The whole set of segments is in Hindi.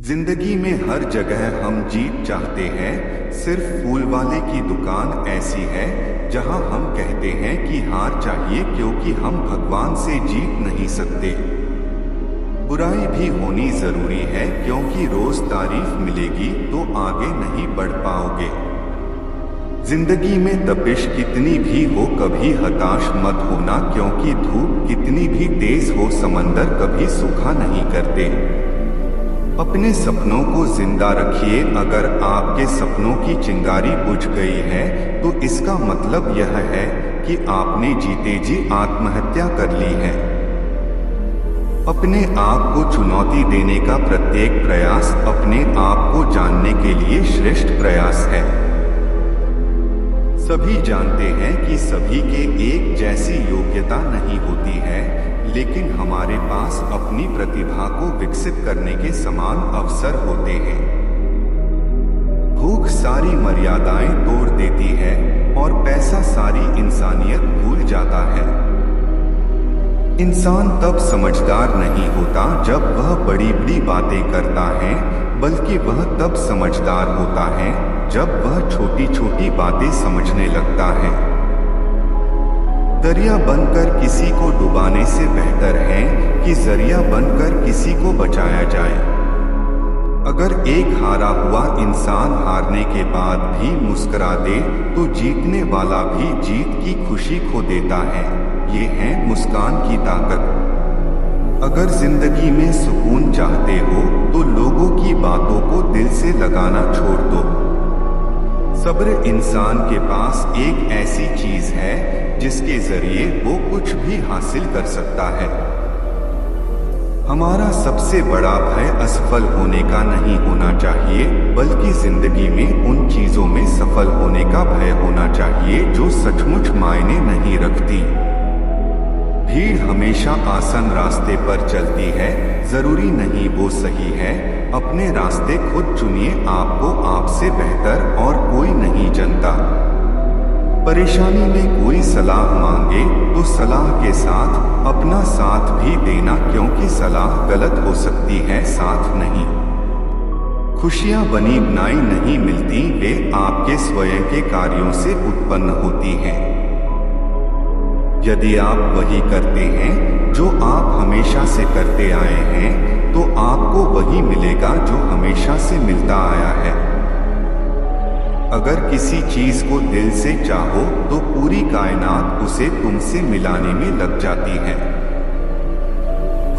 जिंदगी में हर जगह हम जीत चाहते हैं। सिर्फ फूल वाले की दुकान ऐसी है जहां हम कहते हैं कि हार चाहिए, क्योंकि हम भगवान से जीत नहीं सकते। बुराई भी होनी जरूरी है, क्योंकि रोज तारीफ मिलेगी तो आगे नहीं बढ़ पाओगे। जिंदगी में तपिश कितनी भी हो कभी हताश मत होना, क्योंकि धूप कितनी भी तेज हो समंदर कभी सूखा नहीं करते। अपने सपनों को जिंदा रखिए। अगर आपके सपनों की चिंगारी बुझ गई है तो इसका मतलब यह है कि आपने जीते जी आत्महत्या कर ली है। अपने आप को चुनौती देने का प्रत्येक प्रयास अपने आप को जानने के लिए श्रेष्ठ प्रयास है। सभी जानते हैं कि सभी के एक जैसी योग्यता नहीं होती है, लेकिन हमारे पास अपनी प्रतिभा को विकसित करने के समान अवसर होते हैं। भूख सारी मर्यादाएं तोड़ देती है और पैसा सारी इंसानियत भूल जाता है। इंसान तब समझदार नहीं होता जब वह बड़ी बड़ी बातें करता है, बल्कि वह तब समझदार होता है जब वह छोटी छोटी बातें समझने लगता है। दरिया बनकर किसी को डुबाने से बेहतर है कि जरिया बनकर किसी को बचाया जाए। अगर एक हारा हुआ इंसान हारने के बाद भी मुस्कुरा दे तो जीतने वाला भी जीत की खुशी खो देता है। ये है मुस्कान की ताकत। अगर जिंदगी में सुकून चाहते हो तो लोगों की बातों को दिल से लगाना छोड़ दो। सब्र इंसान के पास एक ऐसी चीज है जिसके जरिए वो कुछ भी हासिल कर सकता है। हमारा सबसे बड़ा भय असफल होने का नहीं होना चाहिए, बल्कि जिंदगी में उन चीजों में सफल होने का भय होना चाहिए जो सचमुच मायने नहीं रखती। भीड़ हमेशा आसान रास्ते पर चलती है, जरूरी नहीं वो सही है। अपने रास्ते खुद चुनिए, आपको आपसे बेहतर और कोई नहीं जानता। परेशानी में कोई सलाह मांगे तो सलाह के साथ अपना साथ भी देना, क्योंकि सलाह गलत हो सकती है, साथ नहीं। खुशियां बनी बनाई नहीं मिलती, वे आपके स्वयं के कार्यों से उत्पन्न होती हैं। यदि आप वही करते हैं जो आप हमेशा से करते आए हैं, तो आपको वही मिलेगा जो हमेशा से मिलता आया है। अगर किसी चीज को दिल से चाहो तो पूरी कायनात उसे तुमसे मिलाने में लग जाती है।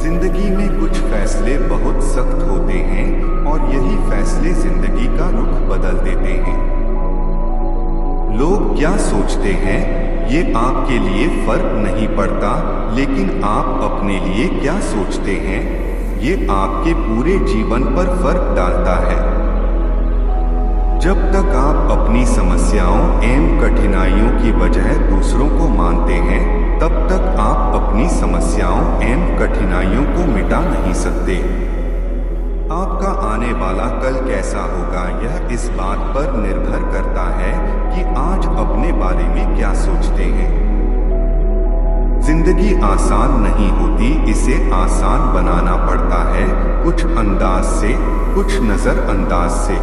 जिंदगी में कुछ फैसले बहुत सख्त होते हैं और यही फैसले जिंदगी का रुख बदल देते हैं। लोग क्या सोचते हैं ये आपके लिए फर्क नहीं पड़ता, लेकिन आप अपने लिए क्या सोचते हैं ये आपके पूरे जीवन पर फर्क डालता है। जब तक आप अपनी समस्याओं एवं कठिनाइयों की वजह दूसरों को मानते हैं, तब तक आप अपनी समस्याओं एवं कठिनाइयों को मिटा नहीं सकते। आपका आने वाला कल कैसा होगा यह इस बात पर निर्भर करता है कि आज अपने बारे में क्या सोचते हैं। जिंदगी आसान नहीं होती, इसे आसान बनाना पड़ता है, कुछ अंदाज से, कुछ नजरअंदाज से।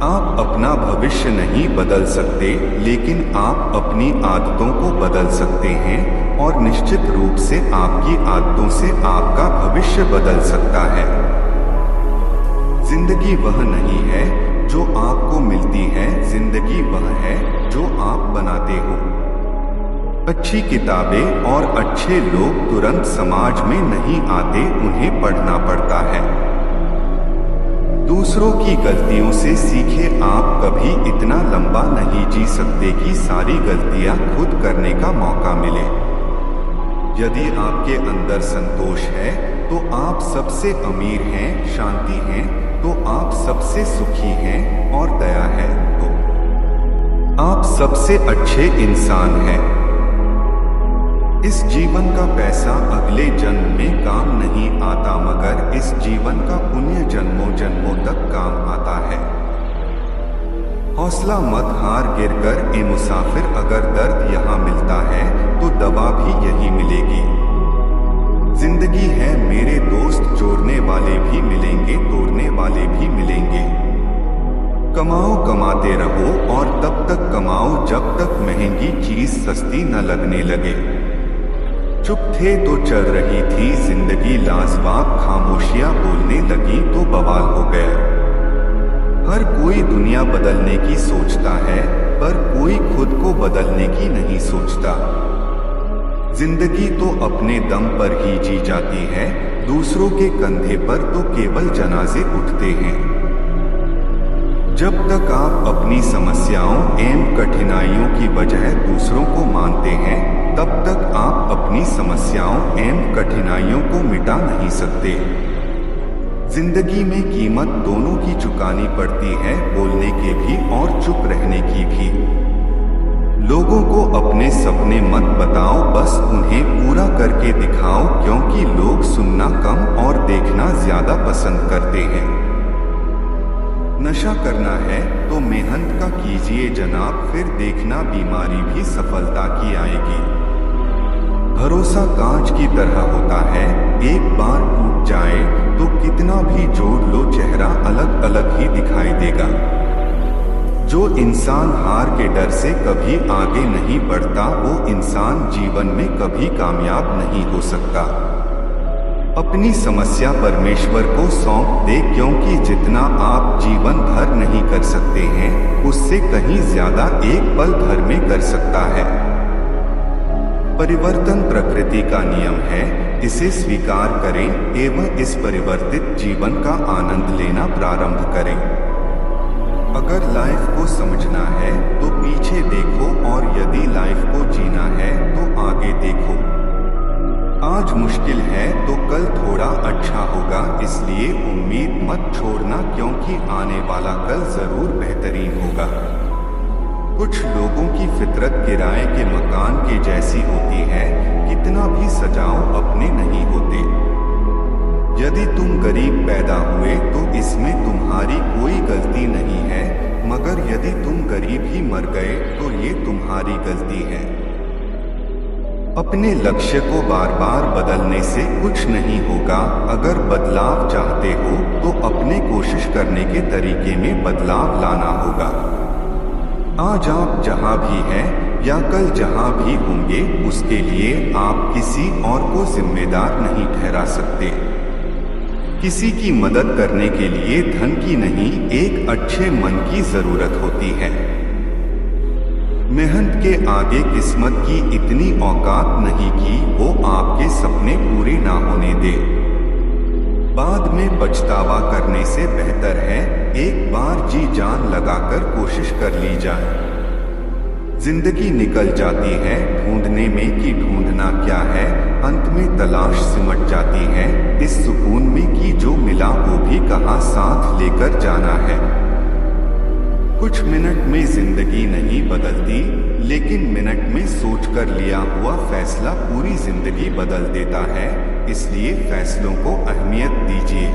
आप अपना भविष्य नहीं बदल सकते, लेकिन आप अपनी आदतों को बदल सकते हैं, और निश्चित रूप से आपकी आदतों से आपका भविष्य बदल सकता है। जिंदगी वह नहीं है जो आपको मिलती है, जिंदगी वह है जो आप बनाते हो। अच्छी किताबें और अच्छे लोग तुरंत समाज में नहीं आते, उन्हें पढ़ना पड़ता है। दूसरों की गलतियों से सीखे। आप कभी इतना लंबा नहीं जी सकते कि सारी गलतियां खुद करने का मौका मिले। यदि आपके अंदर संतोष है तो आप सबसे अमीर हैं, शांति है तो आप सबसे सुखी हैं, और दया है तो आप सबसे अच्छे इंसान हैं। इस जीवन का पैसा अगले जन्म में काम नहीं आता, मगर इस जीवन का पुण्य जन्मों जन्मों तक काम आता है। हौसला मत हार, गिरकर ए मुसाफिर, अगर दर्द यहाँ मिलता है तो दवा भी यही मिलेगी। जिंदगी है मेरे दोस्त, जोड़ने वाले भी मिलेंगे, तोड़ने कमाओ, कमाते रहो और तब तक कमाओ जब तक महंगी चीज सस्ती न लगने लगे। चुप थे तो चल रही थी जिंदगी लाजवाब, खामोशियां बोलने लगी तो बवाल हो गया। हर कोई दुनिया बदलने की सोचता है, पर कोई खुद को बदलने की नहीं सोचता। जिंदगी तो अपने दम पर ही जी जाती है, दूसरों के कंधे पर तो केवल जनाजे उठते हैं। जब तक आप अपनी समस्याओं एवं कठिनाइयों की वजह दूसरों को मानते हैं, तब तक आप अपनी समस्याओं एवं कठिनाइयों को मिटा नहीं सकते। जिंदगी में कीमत दोनों की चुकानी पड़ती है, बोलने की भी और चुप रहने की भी। लोगों को अपने सपने मत बताओ, बस उन्हें पूरा करके दिखाओ, क्योंकि लोग सुनना कम और देखना ज्यादा पसंद करते हैं। नशा करना है तो मेहनत का कीजिए जनाब, फिर देखना बीमारी भी सफलता की आएगी। भरोसा कांच की तरह होता है, एक बार टूट जाए तो कितना भी जोड़ लो चेहरा अलग अलग ही दिखाई देगा। जो इंसान हार के डर से कभी आगे नहीं बढ़ता, वो इंसान जीवन में कभी कामयाब नहीं हो सकता। अपनी समस्या परमेश्वर को सौंप दे, क्योंकि जितना आप जीवन भर नहीं कर सकते हैं, उससे कहीं ज्यादा एक पल भर में कर सकता है। परिवर्तन प्रकृति का नियम है, इसे स्वीकार करें एवं इस परिवर्तित जीवन का आनंद लेना प्रारंभ करें। अगर लाइफ को समझना है तो पीछे देखो, और यदि लाइफ को जीना है तो आगे देखो। आज मुश्किल है तो कल थोड़ा अच्छा होगा, इसलिए उम्मीद मत छोड़ना, क्योंकि आने वाला कल जरूर बेहतरीन होगा। कुछ लोगों की फितरत किराए के मकान के जैसी होती है, कितना भी सजाओ अपने नहीं होते। यदि तुम गरीब पैदा हुए तो इसमें तुम्हारी कोई गलती नहीं है, मगर यदि तुम गरीब ही मर गए तो ये तुम्हारी गलती है। अपने लक्ष्य को बार बार बदलने से कुछ नहीं होगा। अगर बदलाव चाहते हो तो अपने कोशिश करने के तरीके में बदलाव लाना होगा। आज आप जहां भी हैं या कल जहां भी होंगे, उसके लिए आप किसी और को जिम्मेदार नहीं ठहरा सकते। किसी की मदद करने के लिए धन की नहीं, एक अच्छे मन की जरूरत होती है। मेहनत के आगे किस्मत की इतनी औकात नहीं कि वो आपके सपने पूरे ना होने दे। बाद में पछतावा करने से बेहतर है एक बार जी जान लगाकर कोशिश कर ली जाए। जिंदगी निकल जाती है ढूंढने में कि ढूंढना क्या है, अंत में तलाश सिमट जाती है इस सुकून में कि जो मिला वो भी कहाँ साथ लेकर जाना है। कुछ मिनट में जिंदगी नहीं बदलती, लेकिन मिनट में सोचकर लिया हुआ फैसला पूरी जिंदगी बदल देता है। इसलिए फैसलों को अहमियत दीजिए।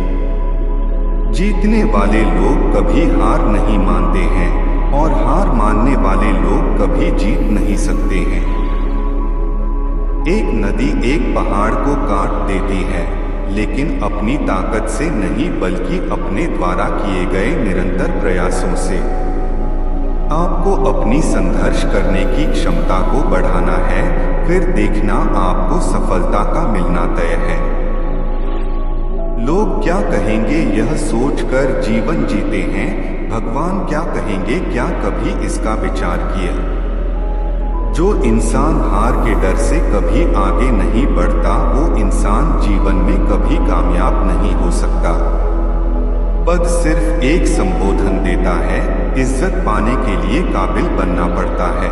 जीतने वाले लोग कभी हार नहीं मानते हैं, और हार मानने वाले लोग कभी जीत नहीं सकते हैं। एक नदी एक पहाड़ को काट देती है, लेकिन अपनी ताकत से नहीं बल्कि अपने द्वारा किए गए निरंतर प्रयासों से। आपको अपनी संघर्ष करने की क्षमता को बढ़ाना है, फिर देखना आपको सफलता का मिलना तय है। लोग क्या कहेंगे यह सोचकर जीवन जीते हैं, भगवान क्या कहेंगे क्या कभी इसका विचार किया? जो इंसान हार के डर से कभी आगे नहीं बढ़ता, वो इंसान जीवन में कभी कामयाब नहीं हो सकता। पद सिर्फ एक संबोधन देता है, इज्जत पाने के लिए काबिल बनना पड़ता है।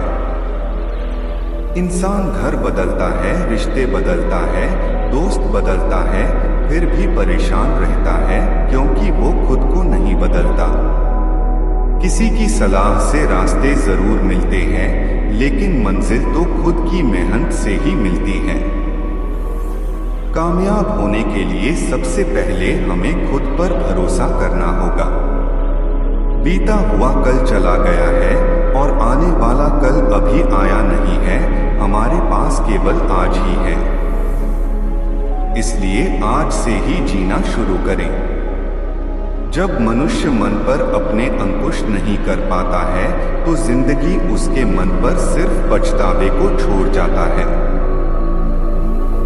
इंसान घर बदलता है, रिश्ते बदलता है, दोस्त बदलता है, फिर भी परेशान रहता है क्योंकि वो खुद को नहीं बदलता। किसी की सलाह से रास्ते जरूर मिलते हैं, लेकिन मंजिल तो खुद की मेहनत से ही मिलती है। कामयाब होने के लिए सबसे पहले हमें खुद पर भरोसा करना होगा। बीता हुआ कल चला गया है और आने वाला कल अभी आया नहीं है, हमारे पास केवल आज ही है। इसलिए आज से ही जीना शुरू करें। जब मनुष्य मन पर अपने अंकुश नहीं कर पाता है तो जिंदगी उसके मन पर सिर्फ पछतावे को छोड़ जाता है।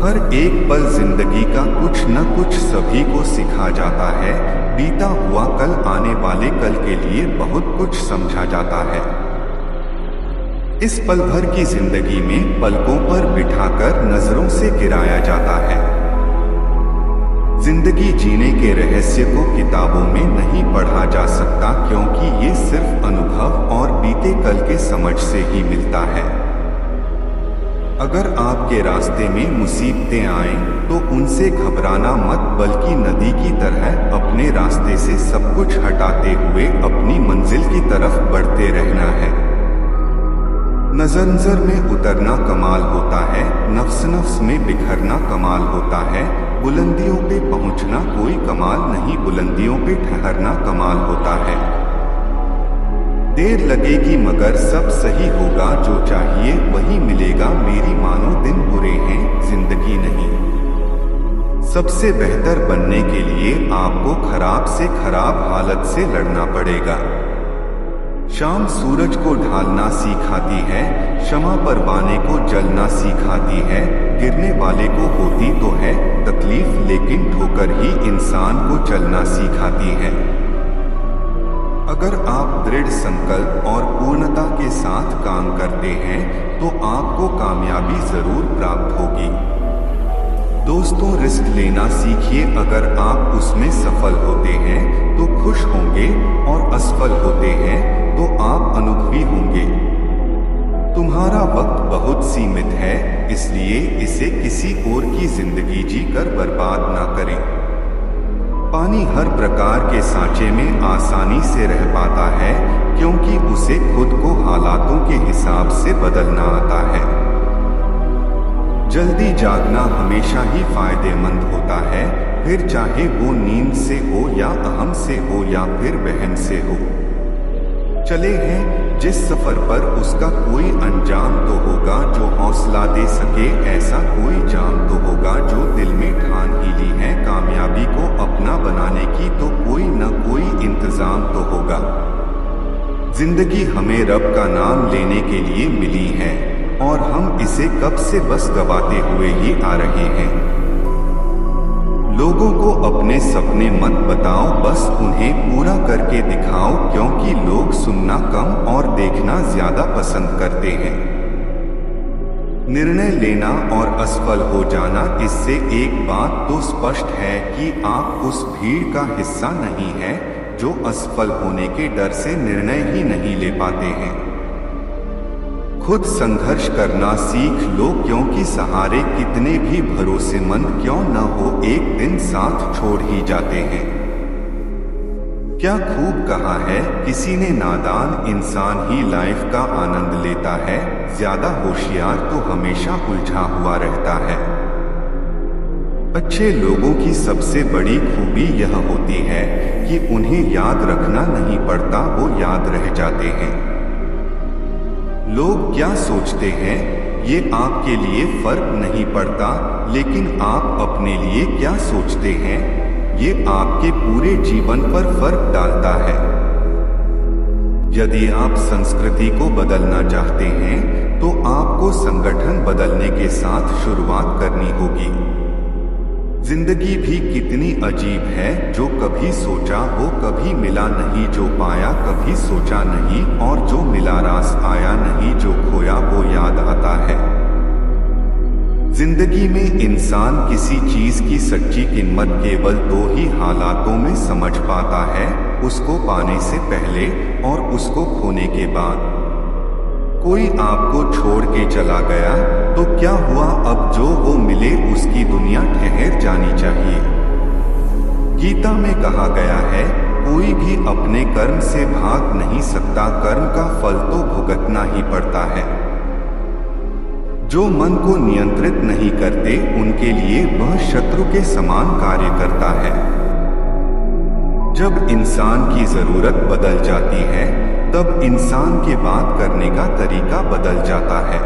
हर एक पल जिंदगी का कुछ न कुछ सभी को सिखा जाता है। बीता हुआ कल आने वाले कल के लिए बहुत कुछ समझा जाता है। इस पल भर की जिंदगी में पलकों पर बिठाकर नजरों से गिराया जाता है। जिंदगी जीने के रहस्य को किताबों में नहीं पढ़ा जा सकता, क्योंकि ये सिर्फ अनुभव और बीते कल के समझ से ही मिलता है। अगर आपके रास्ते में मुसीबतें आएं, तो उनसे घबराना मत, बल्कि नदी की तरह अपने रास्ते से सब कुछ हटाते हुए अपनी मंजिल की तरफ बढ़ते रहना है। नजर में उतरना कमाल होता है, नफ्स नफ्स में बिखरना कमाल होता है। बुलंदियों पे पहुंचना कोई कमाल नहीं, बुलंदियों पे ठहरना कमाल होता है। देर लगेगी मगर सब सही होगा, जो चाहिए वही मिलेगा मेरी मानो दिन बुरे हैं जिंदगी नहीं। सबसे बेहतर बनने के लिए आपको खराब से खराब हालत से लड़ना पड़ेगा। शाम सूरज को ढालना सिखाती है, क्षमा परवाने को जलना सिखाती है। गिरने वाले को होती तो है तकलीफ, लेकिन ठोकर ही इंसान को चलना सिखाती है। अगर आप दृढ़ संकल्प और पूर्णता के साथ काम करते हैं तो आपको कामयाबी जरूर प्राप्त होगी। दोस्तों, रिस्क लेना सीखिए। अगर आप उसमें सफल होते हैं तो खुश होंगे, और असफल होते हैं तो आप अनुभवी होंगे। तुम्हारा वक्त बहुत सीमित है, इसलिए इसे किसी और की जिंदगी जीकर बर्बाद ना करें। पानी हर प्रकार के सांचे में आसानी से रह पाता है, क्योंकि उसे खुद को हालातों के हिसाब से बदलना आता है। जल्दी जागना हमेशा ही फायदेमंद होता है, फिर चाहे वो नींद से हो या अहम से हो या फिर बहन से हो। चले हैं जिस सफर पर उसका कोई अंजाम तो होगा, जो हौसला दे सके ऐसा कोई जाम तो होगा। जो दिल में ठान ही ली है कामयाबी को अपना बनाने की, तो कोई न कोई इंतजाम तो होगा। जिंदगी हमें रब का नाम लेने के लिए मिली है, और हम इसे कब से बस गवाते हुए ही आ रहे हैं। लोगों को अपने सपने मत बताओ, बस उन्हें पूरा करके दिखाओ, क्योंकि लोग सुनना कम और देखना ज्यादा पसंद करते हैं। निर्णय लेना और असफल हो जाना, इससे एक बात तो स्पष्ट है कि आप उस भीड़ का हिस्सा नहीं हैं जो असफल होने के डर से निर्णय ही नहीं ले पाते हैं। खुद संघर्ष करना सीख लो, क्योंकि सहारे कितने भी भरोसेमंद क्यों न हो, एक दिन साथ छोड़ ही जाते हैं। क्या खूब कहा है किसी ने, नादान इंसान ही लाइफ का आनंद लेता है, ज्यादा होशियार तो हमेशा उलझा हुआ रहता है। अच्छे लोगों की सबसे बड़ी खूबी यह होती है कि उन्हें याद रखना नहीं पड़ता, वो याद रह जाते हैं। लोग क्या सोचते हैं ये आपके लिए फर्क नहीं पड़ता, लेकिन आप अपने लिए क्या सोचते हैं ये आपके पूरे जीवन पर फर्क डालता है। यदि आप संस्कृति को बदलना चाहते हैं तो आपको संगठन बदलने के साथ शुरुआत करनी होगी। जिंदगी भी कितनी अजीब है, जो कभी सोचा वो कभी मिला नहीं, जो पाया कभी सोचा नहीं, और जो मिला रास आया नहीं, जो खोया वो याद आता है। जिंदगी में इंसान किसी चीज की सच्ची कीमत केवल दो ही हालातों में समझ पाता है, उसको पाने से पहले और उसको खोने के बाद। कोई आपको छोड़ के चला गया तो क्या हुआ, अब जो वो मिले उसकी दुनिया ठहर जानी चाहिए। गीता में कहा गया है, कोई भी अपने कर्म से भाग नहीं सकता, कर्म का फल तो भुगतना ही पड़ता है। जो मन को नियंत्रित नहीं करते उनके लिए वह शत्रु के समान कार्य करता है। जब इंसान की जरूरत बदल जाती है तब इंसान के बात करने का तरीका बदल जाता है।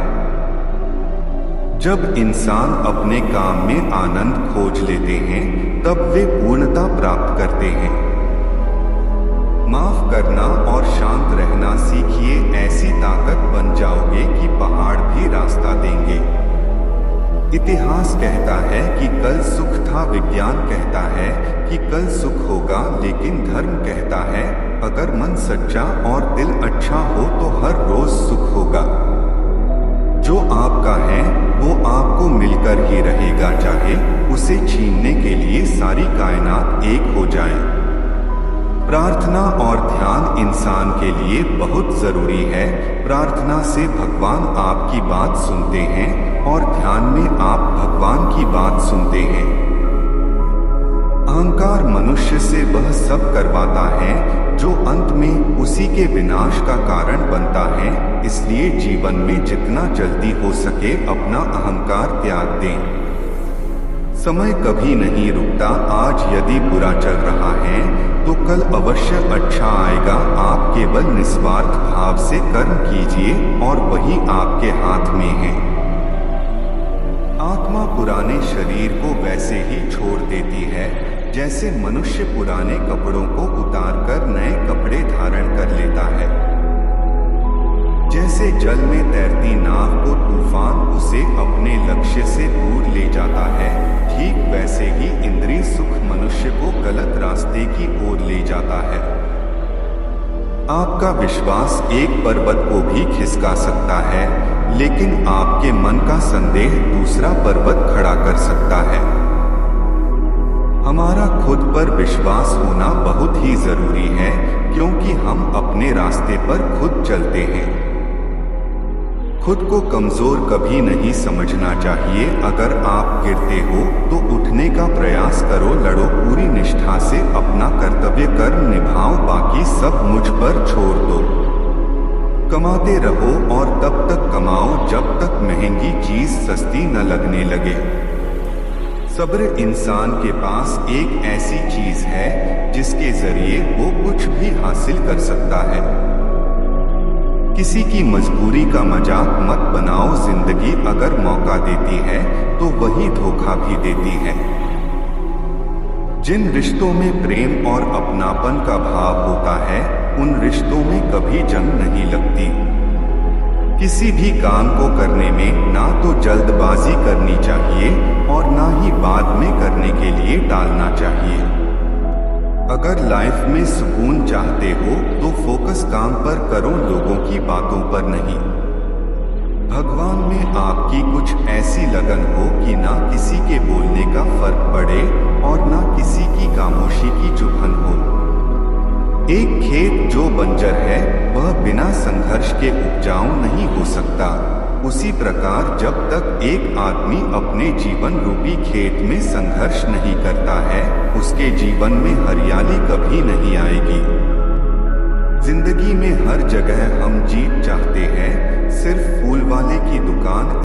जब इंसान अपने काम में आनंद खोज लेते हैं तब वे पूर्णता प्राप्त करते हैं। ताकत बन जाओगे कि पहाड़ भी रास्ता देंगे। इतिहास कहता है कि कल सुख था, विज्ञान कहता है कि कल सुख होगा, लेकिन धर्म कहता है अगर मन सच्चा और दिल अच्छा हो तो हर रोज सुख होगा। जो आपका है वो आपको मिलकर ही रहेगा, चाहे उसे छीनने के लिए सारी कायनात एक हो जाए। प्रार्थना और ध्यान इंसान के लिए बहुत जरूरी है। प्रार्थना से भगवान आपकी बात सुनते हैं और ध्यान में आप भगवान की बात सुनते हैं। अहंकार मनुष्य से वह सब करवाता है जो अंत में उसी के विनाश का कारण बनता है। इसलिए जीवन में जितना जल्दी हो सके अपना अहंकार त्याग दें। समय कभी नहीं रुकता। आज यदि बुरा चल रहा है तो कल अवश्य अच्छा आएगा। आप केवल निस्वार्थ भाव से कर्म कीजिए और वही आपके हाथ में है। आत्मा पुराने शरीर को वैसे ही छोड़ देती है जैसे मनुष्य पुराने कपड़ों को उतारकर नए कपड़े धारण कर लेता है। जैसे जल में तैरती नाव को तूफान उसे अपने लक्ष्य से दूर ले जाता है, ठीक वैसे ही इंद्रिय सुख मनुष्य को गलत रास्ते की ओर ले जाता है। आपका विश्वास एक पर्वत को भी खिसका सकता है, लेकिन आपके मन का संदेह दूसरा पर्वत खड़ा कर सकता है। हमारा खुद पर विश्वास होना बहुत ही जरूरी है, क्योंकि हम अपने रास्ते पर खुद चलते हैं। खुद को कमजोर कभी नहीं समझना चाहिए। अगर आप गिरते हो तो उठने का प्रयास करो, लड़ो पूरी निष्ठा से, अपना कर्तव्य कर्म निभाओ, बाकी सब मुझ पर छोड़ दो। कमाते रहो और तब तक कमाओ जब तक महंगी चीज सस्ती न लगने लगे। सब्र इंसान के पास एक ऐसी चीज है जिसके जरिए वो कुछ भी हासिल कर सकता है। किसी की मजबूरी का मजाक मत बनाओ। जिंदगी अगर मौका देती है तो वही धोखा भी देती है। जिन रिश्तों में प्रेम और अपनापन का भाव होता है उन रिश्तों में कभी जंग नहीं लगती। किसी भी काम को करने में ना तो जल्दबाजी करनी चाहिए और ना ही बाद में करने के लिए टालना चाहिए। अगर लाइफ में सुकून चाहते हो तो फोकस काम पर करो, लोगों की बातों पर नहीं। भगवान में आपकी कुछ ऐसी लगन हो कि ना किसी के बोलने का फर्क पड़े और ना किसी की खामोशी की चुभन हो। एक खेत जो बंजर है वह बिना संघर्ष के उपजाऊ नहीं हो सकता। उसी प्रकार जब तक एक आदमी अपने जीवन रूपी खेत में संघर्ष नहीं करता है उसके जीवन में हरियाली कभी नहीं आएगी। जिंदगी में हर जगह हम जीत चाहते हैं, सिर्फ फूल वाले की दुकान